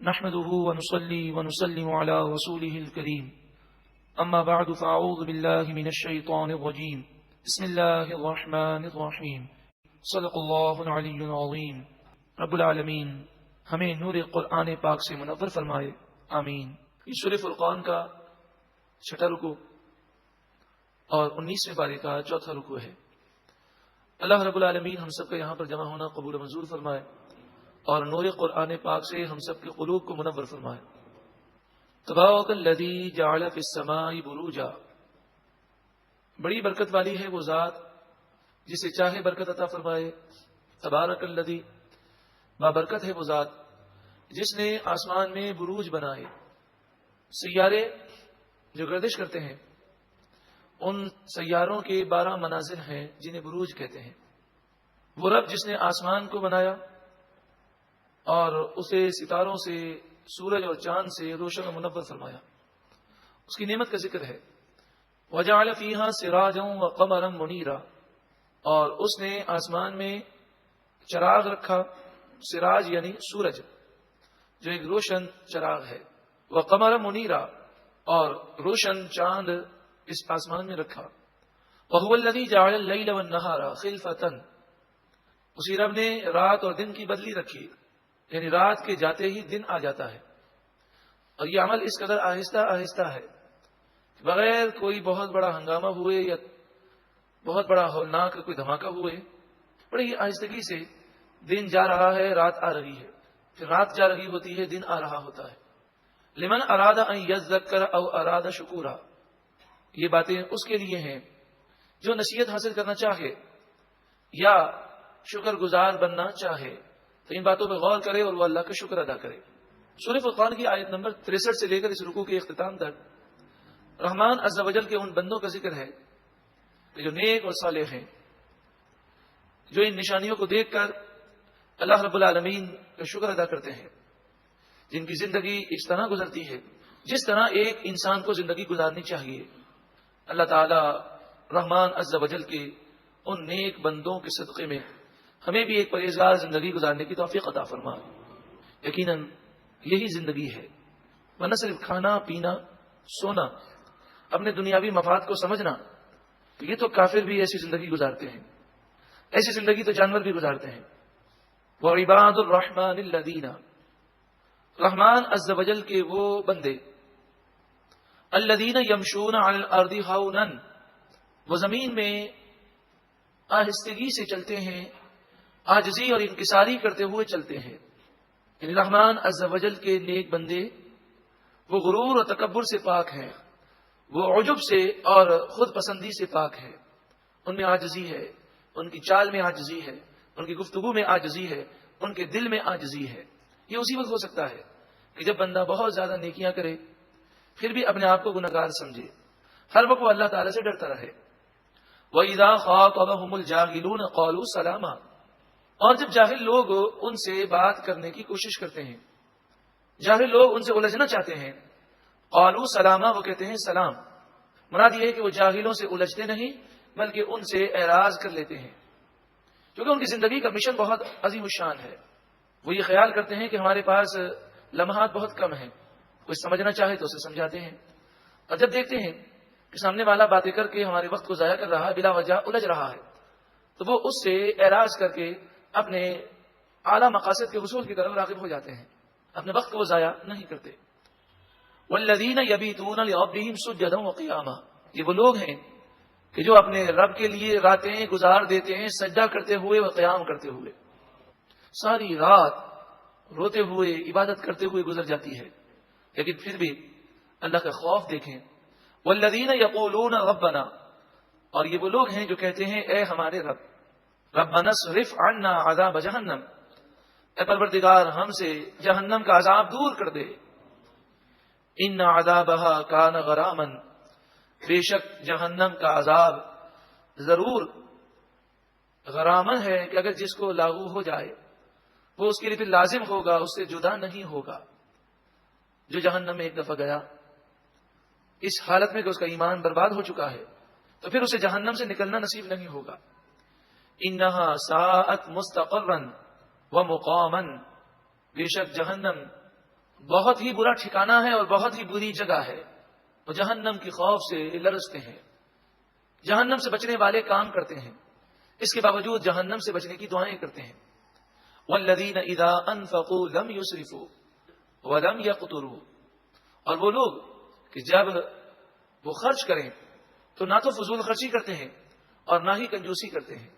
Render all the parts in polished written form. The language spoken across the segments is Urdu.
نحمده ونصلي ونسلم على رسوله الكريم اما بعد فاعوذ بالله من الشيطان الرجيم بسم الله الرحمن الرحيم صدق اللہ العلی العظیم. رب العالمین ہمیں نور قرآن پاک سے منور فرمائے، آمین. یہ سورہ فرقان کا چھٹا رکوع اور 19ویں پارے کا چوتھا رکوع ہے. اللہ رب العالمین ہم سب کا یہاں پر جمع ہونا قبول و منظور فرمائے اور نور قرآن پاک سے ہم سب کے قلوب کو منور فرمائے. تبارک الذی جعل فی السماء بروجا، بڑی برکت والی ہے وہ ذات جسے چاہے برکت عطا فرمائے. تبارک الذی، بابرکت ہے وہ ذات جس نے آسمان میں بروج بنائے. سیارے جو گردش کرتے ہیں ان سیاروں کے 12 منازل ہیں جنہیں بروج کہتے ہیں. وہ رب جس نے آسمان کو بنایا اور اسے ستاروں سے، سورج اور چاند سے روشن و منور فرمایا، اس کی نعمت کا ذکر ہے. وجعل فیہا سراجا وقمرا منیرا، اور اس نے آسمان میں چراغ رکھا. سراج یعنی سورج جو ایک روشن چراغ ہے، وقمرا منیرا، اور روشن چاند اس آسمان میں رکھا. وہو الذی جعل اللیل والنہار خلفۃ، اسی رب نے رات اور دن کی بدلی رکھی، یعنی رات کے جاتے ہی دن آ جاتا ہے. اور یہ عمل اس قدر آہستہ آہستہ ہے کہ بغیر کوئی بہت بڑا ہنگامہ ہوئے یا بہت بڑا ہولناک کوئی دھماکہ ہوئے، بڑی ہی آہستگی سے دن جا رہا ہے، رات آ رہی ہے، پھر رات جا رہی ہوتی ہے، دن آ رہا ہوتا ہے. لمن اراد ان یذکر او اراد شکورا، یہ باتیں اس کے لیے ہیں جو نصیحت حاصل کرنا چاہے یا شکر گزار بننا چاہے، تو ان باتوں پہ غور کرے اور وہ اللہ کا شکر ادا کرے. سورہ فرقان کی آیت نمبر 63 سے لے کر اس رکوع کے اختتام تک رحمان عز و جل کے ان بندوں کا ذکر ہے کہ جو نیک اور صالح ہیں، جو ان نشانیوں کو دیکھ کر اللہ رب العالمین کا شکر ادا کرتے ہیں، جن کی زندگی اس طرح گزرتی ہے جس طرح ایک انسان کو زندگی گزارنی چاہیے. اللہ تعالی رحمان عز و جل کے ان نیک بندوں کے صدقے میں ہمیں بھی ایک پرہیزگار زندگی گزارنے کی توفیق عطا فرما. یقیناً یہی زندگی ہے، ورنہ صرف کھانا پینا سونا، اپنے دنیاوی مفاد کو سمجھنا، تو یہ تو کافر بھی ایسی زندگی گزارتے ہیں. ایسی زندگی تو جانور بھی گزارتے ہیں. وعباد الرحمن الذین، رحمان عز و جل کے وہ بندے، الذین یمشون علی الارض ہونا، وہ زمین میں آہستگی سے چلتے ہیں، عاجزی اور انکساری کرتے ہوئے چلتے ہیں. یعنی رحمان عز و جل کے نیک بندے وہ غرور اور تکبر سے پاک ہیں، وہ عجب سے اور خود پسندی سے پاک ہیں. ان میں عاجزی ہے، ان کی چال میں عاجزی ہے، ان کی گفتگو میں عاجزی ہے، ان کے دل میں عاجزی ہے. یہ اسی وقت ہو سکتا ہے کہ جب بندہ بہت زیادہ نیکیاں کرے پھر بھی اپنے آپ کو گنہگار سمجھے، ہر وقت وہ اللہ تعالیٰ سے ڈرتا رہے. وَإِذَا خَاطَبَهُمُ الْجَاهِلُونَ قَالُوا سَلَامًا، اور جب جاہل لوگ ان سے بات کرنے کی کوشش کرتے ہیں، جاہل لوگ ان سے الجھنا چاہتے ہیں، قالوا سلاما، وہ کہتے ہیں سلام. مراد یہ ہے کہ وہ جاہلوں سے الجھتے نہیں بلکہ ان سے اعراض کر لیتے ہیں، کیونکہ ان کی زندگی کا مشن بہت عظیم الشان ہے. وہ یہ خیال کرتے ہیں کہ ہمارے پاس لمحات بہت کم ہیں، کوئی سمجھنا چاہے تو اسے سمجھاتے ہیں، اور جب دیکھتے ہیں کہ سامنے والا باتیں کر کے ہمارے وقت کو ضائع کر رہا ہے، بلا وجہ الجھ رہا ہے، تو وہ اس سے اعراض کر کے اپنے اعلیٰ مقاصد کے حصول کی طرف راغب ہو جاتے ہیں، اپنے وقت کو ضائع نہیں کرتے. والذین یبیتون لربہم سجدا وقیاما، یہ وہ لوگ ہیں کہ جو اپنے رب کے لیے راتیں گزار دیتے ہیں سجدہ کرتے ہوئے و قیام کرتے ہوئے. ساری رات روتے ہوئے عبادت کرتے ہوئے گزر جاتی ہے، لیکن پھر بھی اللہ کا خوف دیکھیں. والذین یقولون ربنا، اور یہ وہ لوگ ہیں جو کہتے ہیں اے ہمارے رب، ربنا اصرف عنا عذاب جہنم، اے پروردگار ہم سے جہنم کا عذاب دور کر دے. ان عذابها کان غراما، بے شک جہنم کا عذاب ضرور غرامن ہے کہ اگر جس کو لاگو ہو جائے وہ اس کے لیے پھر لازم ہوگا، اس سے جدا نہیں ہوگا. جو جہنم میں ایک دفعہ گیا اس حالت میں کہ اس کا ایمان برباد ہو چکا ہے تو پھر اسے جہنم سے نکلنا نصیب نہیں ہوگا. انہا ساعت مستقرا و مقاما، بے شک جہنم بہت ہی برا ٹھکانہ ہے اور بہت ہی بری جگہ ہے، وہ جہنم کے خوف سے لرزتے ہیں، جہنم سے بچنے والے کام کرتے ہیں، اس کے باوجود جہنم سے بچنے کی دعائیں کرتے ہیں۔ والذین اذا انفقوا لم یسرفوا ولم یقتروا، اور وہ لوگ کہ جب وہ خرچ کریں تو نہ تو فضول خرچی کرتے ہیں اور نہ ہی کنجوسی کرتے ہیں،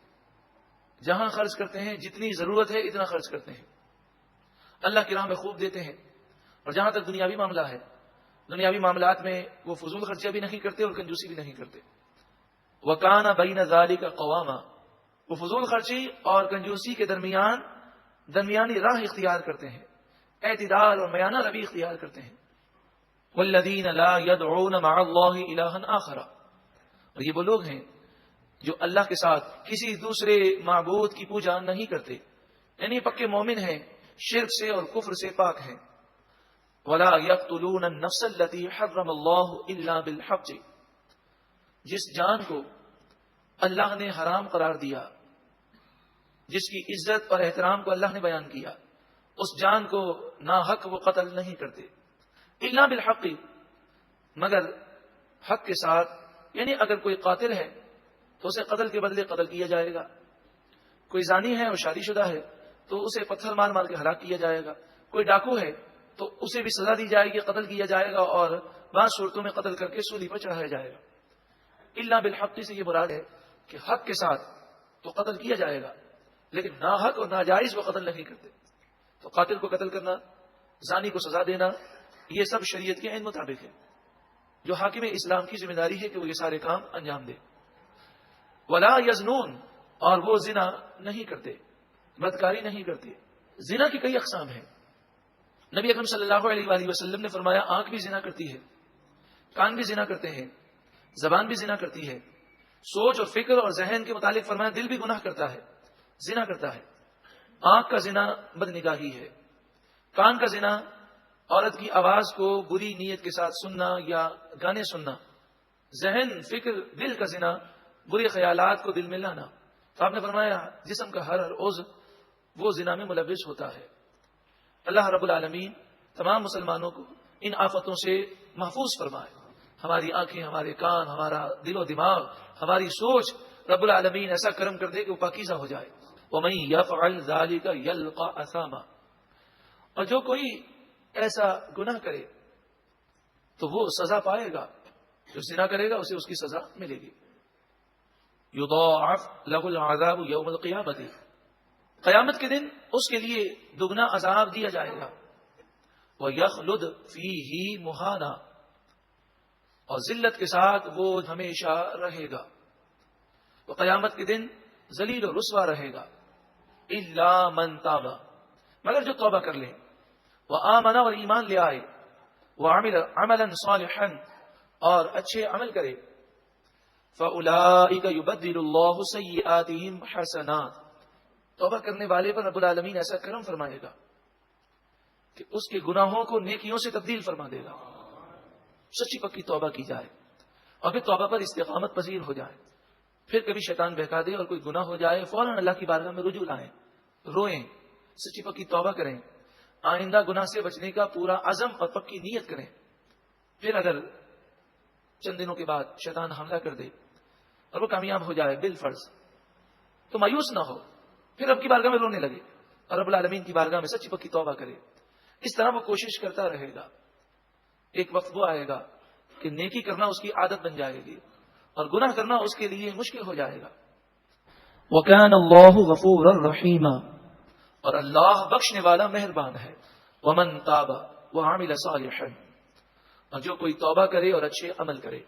جہاں خرچ کرتے ہیں جتنی ضرورت ہے اتنا خرچ کرتے ہیں، اللہ کی راہ میں خوب دیتے ہیں۔ اور جہاں تک دنیاوی معاملہ ہے، دنیاوی معاملات میں وہ فضول خرچیاں بھی نہیں کرتے اور کنجوسی بھی نہیں کرتے۔ وَكَانَ بَيْنَ ذَلِكَ قَوَامًا، وہ فضول خرچی اور کنجوسی کے درمیانی راہ اختیار کرتے ہیں، اعتدال اور میانہ روی اختیار کرتے ہیں۔ وَالَّذِينَ لَا يَدْعُونَ مَعَ اللَّهِ إِلَٰهًا آخَرَ، اور یہ وہ لوگ ہیں جو اللہ کے ساتھ کسی دوسرے معبود کی پوجا نہیں کرتے، یعنی پکے مومن ہیں، شرک سے اور کفر سے پاک ہیں۔ وَلَا يَقْتُلُونَ النَّفْسَ الَّتِي حَرَّمَ اللَّهُ إِلَّا بِالْحَقِّ، جس جان کو اللہ نے حرام قرار دیا، جس کی عزت اور احترام کو اللہ نے بیان کیا، اس جان کو ناحق وہ قتل نہیں کرتے۔ الا بالحق، مگر حق کے ساتھ، یعنی اگر کوئی قاتل ہے تو اسے قتل کے بدلے قتل کیا جائے گا، کوئی زانی ہے اور شادی شدہ ہے تو اسے پتھر مار مار کے ہلاک کیا جائے گا، کوئی ڈاکو ہے تو اسے بھی سزا دی جائے گی، قتل کیا جائے گا، اور بعض صورتوں میں قتل کر کے سولی پر چڑھایا جائے گا۔ الا بالحق سے یہ مراد ہے کہ حق کے ساتھ تو قتل کیا جائے گا، لیکن ناحق اور ناجائز وہ قتل نہیں کرتے۔ تو قاتل کو قتل کرنا، زانی کو سزا دینا، یہ سب شریعت کے عین مطابق ہے، جو حاکم اسلام کی ذمہ داری ہے کہ وہ یہ سارے کام انجام دے۔ ولا یزنون، اور وہ زنا نہیں کرتے، بدکاری نہیں کرتے۔ زنا کی کئی اقسام ہیں، نبی اکرم صلی اللہ علیہ وآلہ وسلم نے فرمایا آنکھ بھی زنا کرتی ہے، کان بھی زنا کرتے ہیں، زبان بھی زنا کرتی ہے، سوچ اور فکر اور ذہن کے متعلق فرمایا دل بھی گناہ کرتا ہے، زنا کرتا ہے۔ آنکھ کا زنا بدنگاہی ہے، کان کا زنا عورت کی آواز کو بری نیت کے ساتھ سننا یا گانے سننا، ذہن فکر دل کا زنا برے خیالات کو دل میں لانا۔ تو آپ نے فرمایا جسم کا ہر عضو وہ زنا میں ملوث ہوتا ہے۔ اللہ رب العالمین تمام مسلمانوں کو ان آفتوں سے محفوظ فرمائے، ہماری آنکھیں، ہمارے کان، ہمارا دل و دماغ، ہماری سوچ، رب العالمین ایسا کرم کر دے کہ وہ پاکیزہ ہو جائے۔ وَمَن يَفْعَلْ ذَلِكَ يَلْقَ أَثَامًا، اور جو کوئی ایسا گناہ کرے تو وہ سزا پائے گا، جو زنا کرے گا اسے اس کی سزا ملے گی۔ يُضَاعَفْ لَهُ الْعَذَابُ يَوْمَ الْقِيَامَةِ، قیامت کے دن اس کے لیے دگنا عذاب دیا جائے گا۔ وَيَخْلُدْ فِيهِ مُهَانًا، اور ذلت کے ساتھ وہ ہمیشہ رہے گا، وہ قیامت کے دن ذلیل و رسوا رہے گا۔ إِلَّا مَن تَابَ، مگر جو توبہ کر لے، وَآمَنَ، اور ایمان لے آئے، وَعَمِلَ عَمَلًا صَالِحًا، اور اچھے عمل کرے، فَأُولَئِكَ يُبَدِّلُ اللَّهُ سَيِّئَاتِهِمْ حَسَنَاتٍ، توبہ کرنے والے پر رب العالمین ایسا کرم فرمائے گا کہ اس کے گناہوں کو نیکیوں سے تبدیل فرما دے گا۔ سچی پکی توبہ کی جائے اور پھر توبہ پر استقامت پذیر ہو جائے، پھر کبھی شیطان بہکا دے اور کوئی گناہ ہو جائے فوراً اللہ کی بارگاہ میں رجوع لائیں، روئیں، سچی پکی توبہ کریں، آئندہ گناہ سے بچنے کا پورا عزم اور پکی نیت کریں۔ پھر اگر چند دنوں کے بعد شیطان حملہ کر دے اور وہ کامیاب ہو جائے بالفرض، تو مایوس نہ ہو، پھر رب کی بارگاہ میں رونے لگے اور رب العالمین کی بارگاہ میں سچی پکی توبہ کرے۔ اس طرح وہ کوشش کرتا رہے گا، ایک وقت وہ آئے گا کہ نیکی کرنا اس کی عادت بن جائے گی اور گناہ کرنا اس کے لیے مشکل ہو جائے گا۔ وَكَانَ اللَّهُ غَفُورًا رَحِيمًا، اور اللہ بخشنے والا مہربان ہے۔ وَمَن تَابَ وَعَمِلَ صَالِحًا، اور جو کوئی توبہ کرے اور اچھے عمل کرے،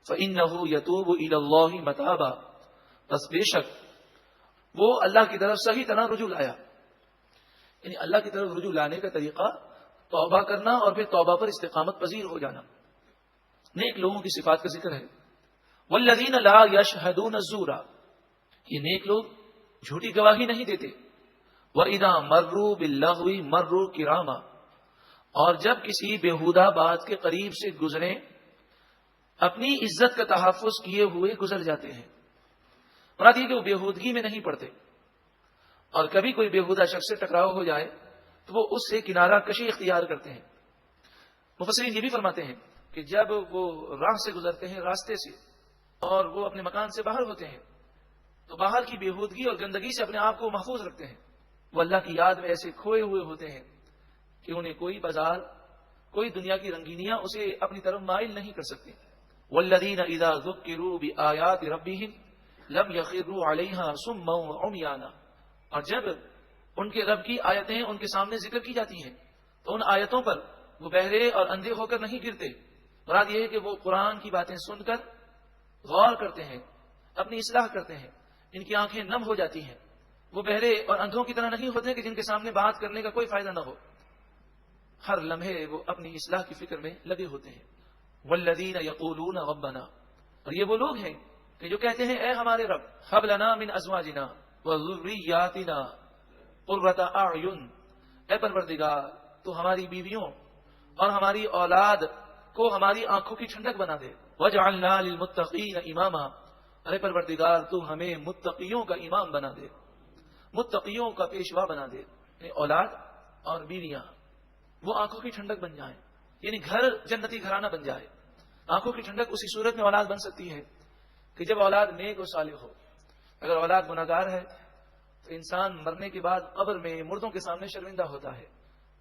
فَإِنَّهُ يَتُوبُ إِلَى اللَّهِ مَتَابًا، بس بے شک وہ اللہ کی طرف صحیح طرح رجوع لایا۔ یعنی اللہ کی طرف رجوع لانے کا طریقہ توبہ کرنا اور پھر توبہ پر استقامت پذیر ہو جانا۔ نیک لوگوں کی صفات کا ذکر ہے، وَالَّذِينَ لَا يَشْهَدُونَ الزُّورَ، یہ نیک لوگ جھوٹی گواہی نہیں دیتے۔ وَإِذَا مَرُّوا بِاللَّغْوِ مَرُّوا كِرَامًا، اور جب کسی بیہودہ بات کے قریب سے گزریں اپنی عزت کا تحفظ کیے ہوئے گزر جاتے ہیں۔ مراد یہ کہ وہ بیہودگی میں نہیں پڑتے، اور کبھی کوئی بیہودہ شخص سے ٹکراؤ ہو جائے تو وہ اس سے کنارہ کشی اختیار کرتے ہیں۔ مفسرین یہ بھی فرماتے ہیں کہ جب وہ راہ سے گزرتے ہیں، راستے سے، اور وہ اپنے مکان سے باہر ہوتے ہیں تو باہر کی بےہودگی اور گندگی سے اپنے آپ کو محفوظ رکھتے ہیں۔ وہ اللہ کی یاد میں ایسے کھوئے ہوئے ہوتے ہیں کہ انہیں کوئی بازار، کوئی دنیا کی رنگینیاں اسے اپنی طرف مائل نہیں کر سکتی۔ والذین اذا ذکروا بآیات ربہم لم یخروا علیہا صما وعمیانا، اور جب ان کے رب کی آیتیں ان کے سامنے ذکر کی جاتی ہیں تو ان آیتوں پر وہ بہرے اور اندھے ہو کر نہیں گرتے۔ مراد یہ ہے کہ وہ قرآن کی باتیں سن کر غور کرتے ہیں، اپنی اصلاح کرتے ہیں، ان کی آنکھیں نم ہو جاتی ہیں۔ وہ بہرے اور اندھوں کی طرح نہیں ہوتے کہ جن کے سامنے بات کرنے کا کوئی فائدہ نہ ہو، ہر لمحے وہ اپنی اصلاح کی فکر میں لگے ہوتے ہیں۔ والذین یقولون ربنا، اور یہ وہ لوگ ہیں کہ جو کہتے ہیں اے ہمارے رب، ہب لنا من ازواجنا وذریاتنا قرۃ اعین، اے پروردگار تو ہماری بیویوں اور ہماری اولاد کو ہماری آنکھوں کی ٹھنڈک بنا دے۔ وجعلنا للمتقین اماما، ارے پروردگار تو ہمیں متقیوں کا امام بنا دے، متقیوں کا پیشوا بنا دے۔ یعنی اولاد اور بیویاں وہ آنکھوں کی ٹھنڈک بن جائیں، یعنی گھر جنتی گھرانہ بن جائے۔ آنکھوں کی ٹھنڈک اسی صورت میں اولاد بن سکتی ہے کہ جب اولاد نیک و صالح ہو۔ اگر اولاد گناہگار ہے تو انسان مرنے کے بعد قبر میں مردوں کے سامنے شرمندہ ہوتا ہے،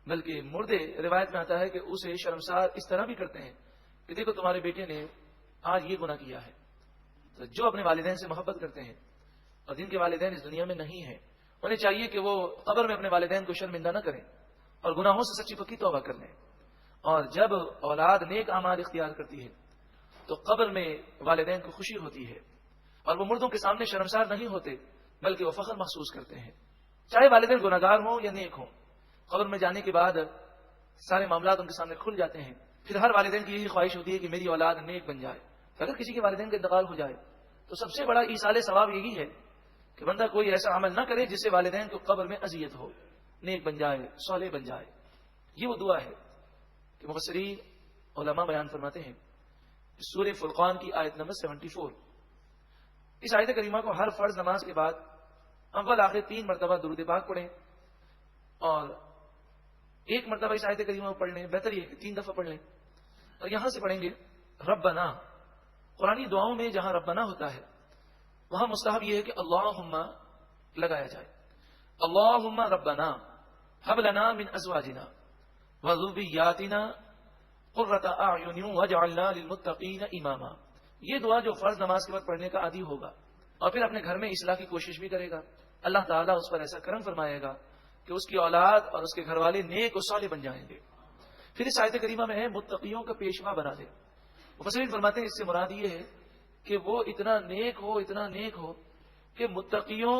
بلکہ مردے روایت میں آتا ہے کہ اسے شرمسار اس طرح بھی کرتے ہیں کہ دیکھو تمہارے بیٹے نے آج یہ گناہ کیا ہے۔ تو جو اپنے والدین سے محبت کرتے ہیں اور جن کے والدین اس دنیا میں نہیں ہیں، انہیں چاہیے کہ وہ قبر میں اپنے والدین کو شرمندہ نہ کریں اور گناہوں سے سچی پکی توبہ کر لیں۔ اور جب اولاد نیک اعمال اختیار کرتی ہے تو قبر میں والدین کو خوشی ہوتی ہے اور وہ مردوں کے سامنے شرمسار نہیں ہوتے، بلکہ وہ فخر محسوس کرتے ہیں۔ چاہے والدین گناہگار ہوں یا نیک ہوں، قبر میں جانے کے بعد سارے معاملات ان کے سامنے کھل جاتے ہیں۔ پھر ہر والدین کی یہی خواہش ہوتی ہے کہ میری اولاد نیک بن جائے۔ اگر کسی کے والدین کا انتقال ہو جائے تو سب سے بڑا ایصال ثواب یہی ہے کہ بندہ کوئی ایسا عمل نہ کرے جس سے والدین کو قبر میں اذیت ہو، نیک بن جائے، صالح بن جائے۔ یہ وہ دعا ہے کہ مفسرین علماء بیان فرماتے ہیں سورہ فرقان کی آیت نمبر 74، اس آیت کریمہ کو ہر فرض نماز کے بعد اول آخر 3 مرتبہ درود پاک پڑھیں، اور 1 مرتبہ اس آیت کریمہ کو پڑھ لیں، بہتر یہ کہ 3 دفعہ پڑھ لیں۔ اور یہاں سے پڑھیں گے ربنا۔ قرآنی دعاؤں میں جہاں ربنا ہوتا ہے وہاں مستحب یہ ہے کہ اللہم لگایا جائے۔ اللہم ربنا ہب لنا من ازواجنا وذریاتنا قرۃ اعین واجعلنا للمتقین اماما۔ یہ دعا جو فرض نماز کے بعد پڑھنے کا عادی ہوگا اور پھر اپنے گھر میں اصلاح کی کوشش بھی کرے گا، اللہ تعالیٰ اس پر ایسا کرم فرمائے گا کہ اس کی اولاد اور اس کے گھر والے نیک و صالح بن جائیں گے۔ پھر اس آیت کریمہ میں ہے متقیوں کا پیشوا بنا دے۔ مفسرین فرماتے ہیں اس سے مراد یہ ہے کہ وہ اتنا نیک ہو، اتنا نیک ہو کہ متقیوں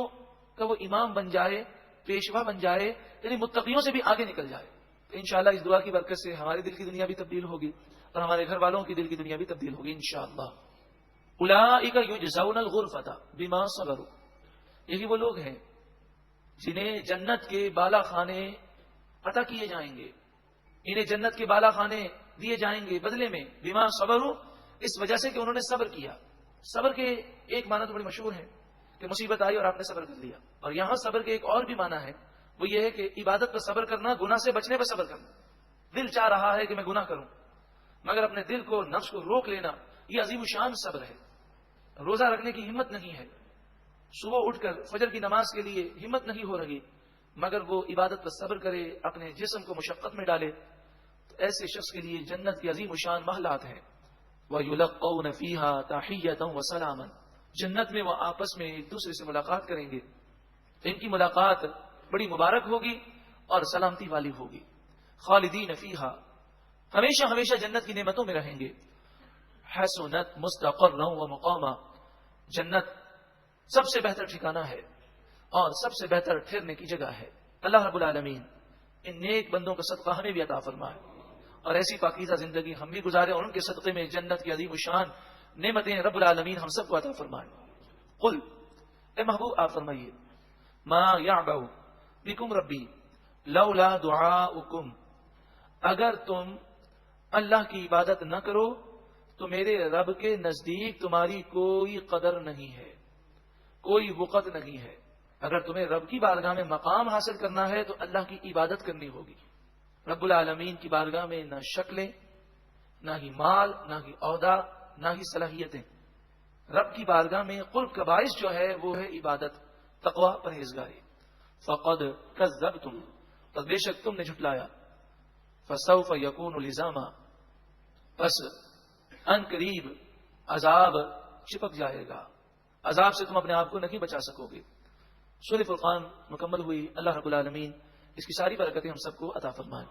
کا وہ امام بن جائے، پیشوا بن جائے، یعنی متقیوں سے بھی آگے نکل جائے۔ انشاءاللہ اس دعا کی برکت سے ہمارے دل کی دنیا بھی تبدیل ہوگی اور ہمارے گھر والوں کی دل کی دنیا بھی تبدیل ہوگی انشاءاللہ۔ اولئک یجزون الغرفۃ بما صبروا، یہی وہ لوگ ہیں جنہیں جنت کے بالا خانے عطا کیے جائیں گے، انہیں جنت کے بالا خانے دیے جائیں گے بدلے میں، بما صبروا، اس وجہ سے کہ انہوں نے صبر کیا۔ صبر کے ایک معنی تو بڑی مشہور ہے کہ مصیبت آئی اور آپ نے صبر کر لیا، اور یہاں صبر کے ایک اور بھی معنی ہے، وہ یہ ہے کہ عبادت پر صبر کرنا، گناہ سے بچنے پر صبر کرنا۔ دل چاہ رہا ہے کہ میں گناہ کروں مگر اپنے دل کو، نفس کو روک لینا، یہ عظیم الشان صبر ہے۔ روزہ رکھنے کی ہمت نہیں ہے، صبح اٹھ کر فجر کی نماز کے لیے ہمت نہیں ہو رہی، مگر وہ عبادت پر صبر کرے، اپنے جسم کو مشقت میں ڈالے، تو ایسے شخص کے لیے جنت کی عظیم الشان محلات ہیں۔ وَيُلَقَّوْنَ فِيهَا تَحِيَّةً وَسَلَامًا، جنت میں وہ آپس میں ایک دوسرے سے ملاقات کریں گے، ان کی ملاقات بڑی مبارک ہوگی اور سلامتی والی ہوگی۔ خالدین فیہا، ہمیشہ ہمیشہ جنت کی نعمتوں میں رہیں گے۔ حسنت مستقرا ومقاما، جنت سب سے بہتر ٹھکانہ ہے اور سب سے بہتر ٹھہرنے کی جگہ ہے۔ اللہ رب العالمین ان نیک بندوں کا صدقہ ہمیں بھی عطا فرمائے اور ایسی پاکیزہ زندگی ہم بھی گزارے اور ان کے صدقے میں جنت کی عظیم الشان نعمتیں رب العالمین ہم سب کو عطا فرمائے۔ قل، اے محبوب آپ فرمائیے، ما یعبأ بکم ربی لولا دعاؤکم، اگر تم اللہ کی عبادت نہ کرو تو میرے رب کے نزدیک تمہاری کوئی قدر نہیں ہے، کوئی وقت نہیں ہے۔ اگر تمہیں رب کی بارگاہ میں مقام حاصل کرنا ہے تو اللہ کی عبادت کرنی ہوگی. رب العالمین کی بارگاہ میں نہ شکلیں، نہ ہی مال، نہ ہی عہدہ، نہ ہی صلاحیتیں. رب کی بارگاہ میں قرب کا باعث جو ہے وہ ہے عبادت، تقوی، پرہیزگاری. فقد کذبتم، تو بے شک تم نے جھٹلایا. فسوف یکون لزاما، پس ان قریب عذاب چپک جائے گا. عذاب سے تم اپنے آپ کو نہیں بچا سکو گے. سورۃ فرقان مکمل ہوئی. اللہ رب العالمین اس کی ساری برکتیں ہم سب کو عطا فرمائے.